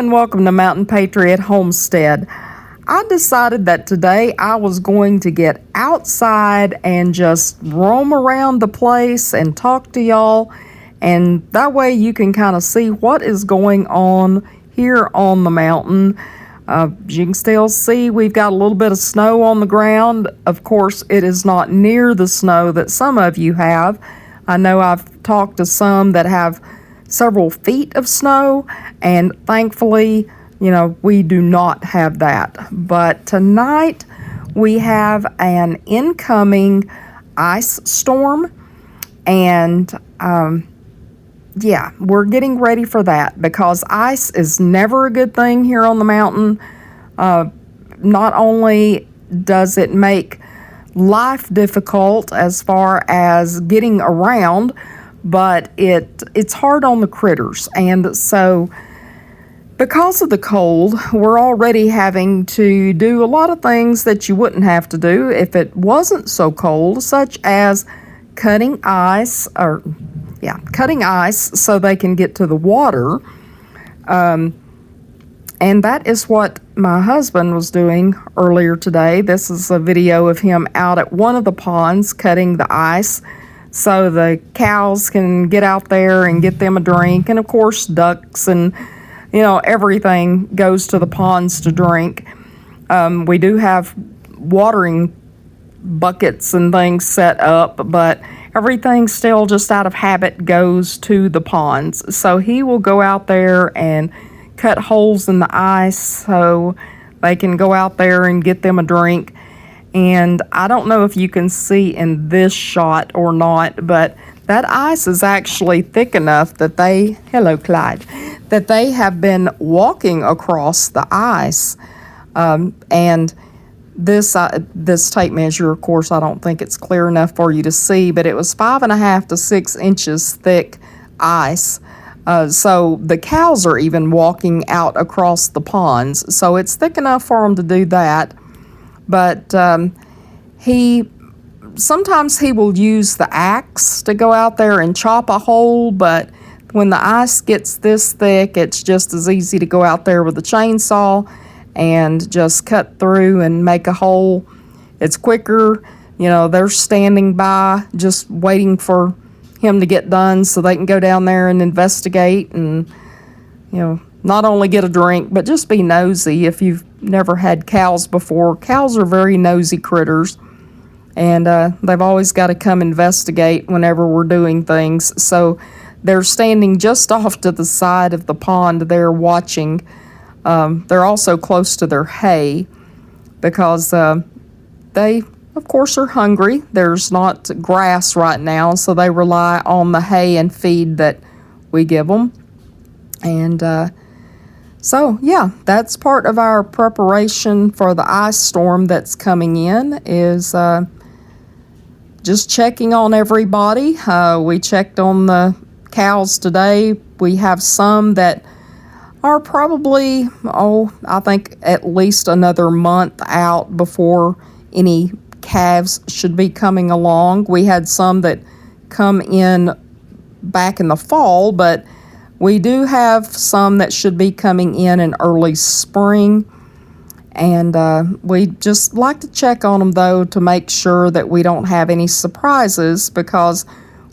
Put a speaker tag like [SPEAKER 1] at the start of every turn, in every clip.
[SPEAKER 1] and welcome to Mountain Patriot Homestead. I decided that today I was going to get outside and just roam around the place and talk to y'all, and that way you can kind of see what is going on here on the mountain. As you can still see, we've got a little bit of snow on the ground. Of course, it is not near the snow that some of you have. I know I've talked to some that have several feet of snow, and thankfully, we do not have that. But tonight we have an incoming ice storm, and we're getting ready for that because ice is never a good thing here on the mountain. Not only does it make life difficult as far as getting around, but it's hard on the critters. And so because of the cold, we're already having to do a lot of things that you wouldn't have to do if it wasn't so cold, such as cutting ice so they can get to the water. And that is what my husband was doing earlier today. This is a video of him out at one of the ponds cutting the ice so the cows can get out there and get them a drink. And of course, ducks and, everything goes to the ponds to drink. We do have watering buckets and things set up, but everything still just out of habit goes to the ponds. So he will go out there and cut holes in the ice so they can go out there and get them a drink. And I don't know if you can see in this shot or not, but that ice is actually thick enough that hello Clyde, that they have been walking across the ice. And this tape measure, of course, I don't think it's clear enough for you to see, but it was 5.5 to 6 inches thick ice. So the cows are even walking out across the ponds. So it's thick enough for them to do that. But sometimes he will use the axe to go out there and chop a hole, but when the ice gets this thick, it's just as easy to go out there with a chainsaw and just cut through and make a hole. It's quicker. They're standing by just waiting for him to get done so they can go down there and investigate and, not only get a drink, but just be nosy. If you've never had cows before, cows are very nosy critters, and they've always got to come investigate whenever we're doing things. So they're standing just off to the side of the pond there watching. They're also close to their hay because they, of course, are hungry. There's not grass right now, so they rely on the hay and feed that we give them. And so, that's part of our preparation for the ice storm that's coming in, is just checking on everybody. We checked on the cows today. We have some that are probably, I think at least another month out before any calves should be coming along. We had some that come in back in the fall, but we do have some that should be coming in early spring, and we just like to check on them, though, to make sure that we don't have any surprises, because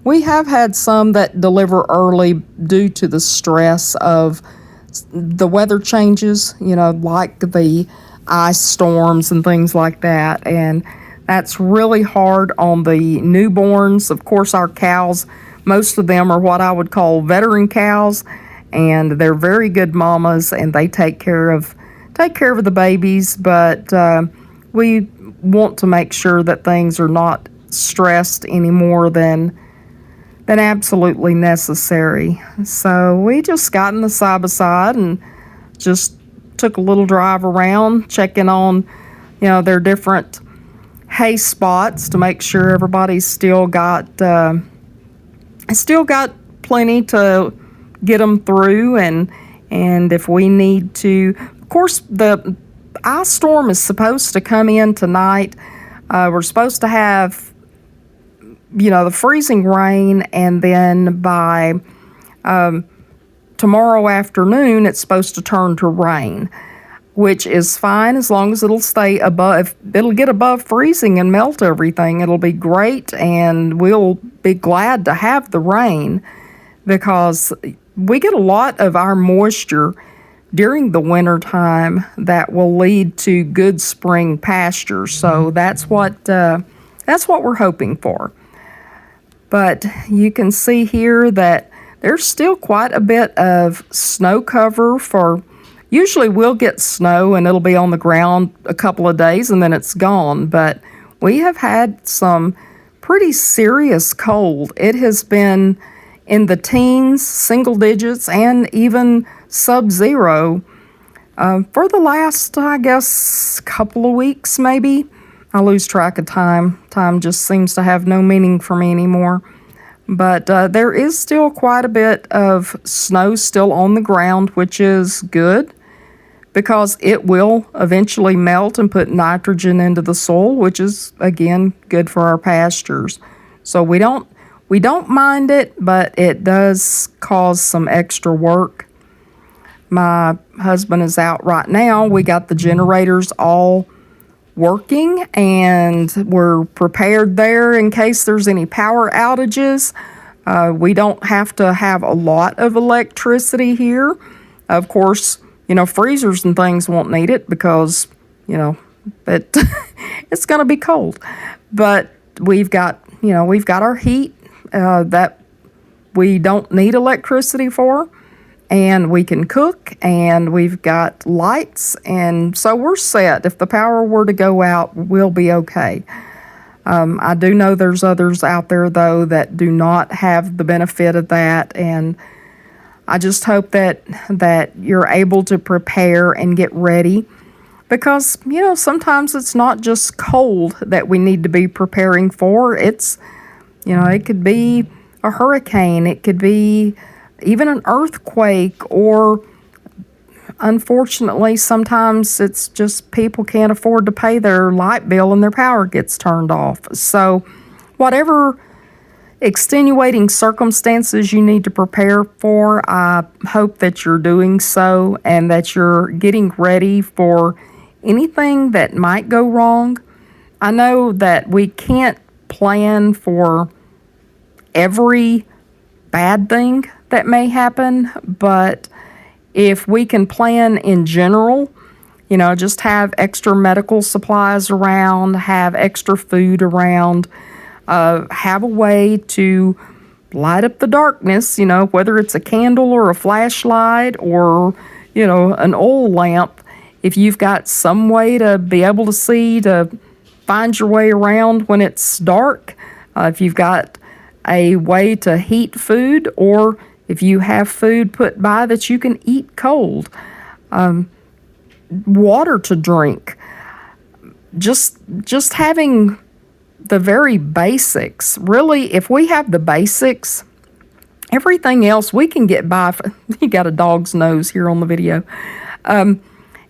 [SPEAKER 1] we have had some that deliver early due to the stress of the weather changes, like the ice storms and things like that, and that's really hard on the newborns. Of course, our cows, most of them are what I would call veteran cows, and they're very good mamas, and they take care of the babies, but we want to make sure that things are not stressed any more than absolutely necessary. So we just got in the side-by-side and just took a little drive around, checking on, their different hay spots to make sure everybody's still got plenty to get them through, and if we need to, of course, the ice storm is supposed to come in tonight. We're supposed to have, the freezing rain, and then by tomorrow afternoon it's supposed to turn to rain, which is fine as long as it'll stay above, it'll get above freezing and melt everything. It'll be great, and we'll be glad to have the rain because we get a lot of our moisture during the winter time that will lead to good spring pastures. So that's what we're hoping for. But you can see here that there's still quite a bit of snow cover for. Usually we'll get snow and it'll be on the ground a couple of days and then it's gone. But we have had some pretty serious cold. It has been in the teens, single digits, and even sub-zero for the last, I guess, couple of weeks maybe. I lose track of time. Time just seems to have no meaning for me anymore. But there is still quite a bit of snow still on the ground, which is good because it will eventually melt and put nitrogen into the soil, which is, again, good for our pastures. So we don't mind it, but it does cause some extra work. My husband is out right now. We got the generators all working, and we're prepared there in case there's any power outages. We don't have to have a lot of electricity here. Of course, freezers and things won't need it because, it's going to be cold. But we've got our heat that we don't need electricity for, and we can cook, and we've got lights, and so we're set. If the power were to go out, we'll be okay. I do know there's others out there, though, that do not have the benefit of that, and I just hope that you're able to prepare and get ready because, sometimes it's not just cold that we need to be preparing for. It's, it could be a hurricane. It could be even an earthquake, or unfortunately, sometimes it's just people can't afford to pay their light bill and their power gets turned off. So whatever extenuating circumstances you need to prepare for, I hope that you're doing so and that you're getting ready for anything that might go wrong. I know that we can't plan for every bad thing that may happen, but if we can plan in general, just have extra medical supplies around, have extra food around, have a way to light up the darkness, whether it's a candle or a flashlight or, an oil lamp. If you've got some way to be able to see, to find your way around when it's dark, if you've got a way to heat food, or if you have food put by that you can eat cold, water to drink, just having the very basics. Really, if we have the basics, everything else we can get by. You got a dog's nose here on the video.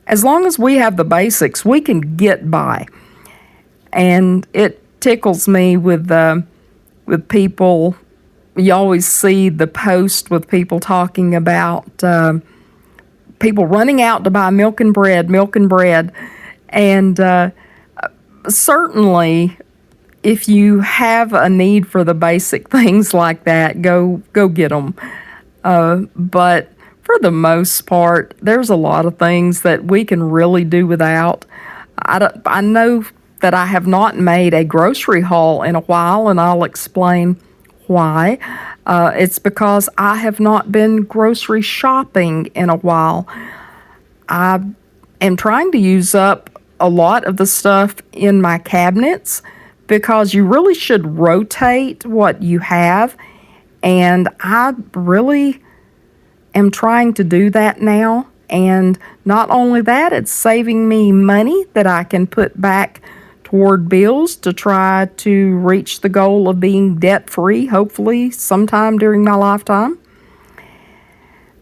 [SPEAKER 1] As long as we have the basics, we can get by. And it tickles me with people. You always see the post with people talking about people running out to buy milk and bread. And certainly, if you have a need for the basic things like that, go get them. But for the most part, there's a lot of things that we can really do without. I know that I have not made a grocery haul in a while, and I'll explain why. It's because I have not been grocery shopping in a while. I am trying to use up a lot of the stuff in my cabinets because you really should rotate what you have, and I really am trying to do that now. And not only that, it's saving me money that I can put back toward bills to try to reach the goal of being debt-free, hopefully sometime during my lifetime.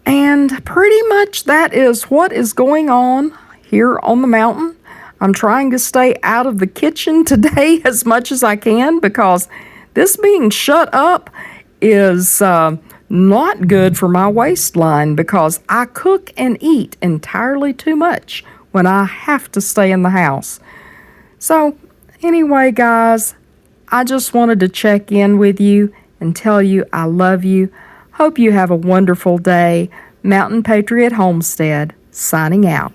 [SPEAKER 1] And pretty much that is what is going on here on the mountain. I'm trying to stay out of the kitchen today as much as I can because this being shut up is not good for my waistline because I cook and eat entirely too much when I have to stay in the house. So, anyway, guys, I just wanted to check in with you and tell you I love you. Hope you have a wonderful day. Mountain Patriot Homestead, signing out.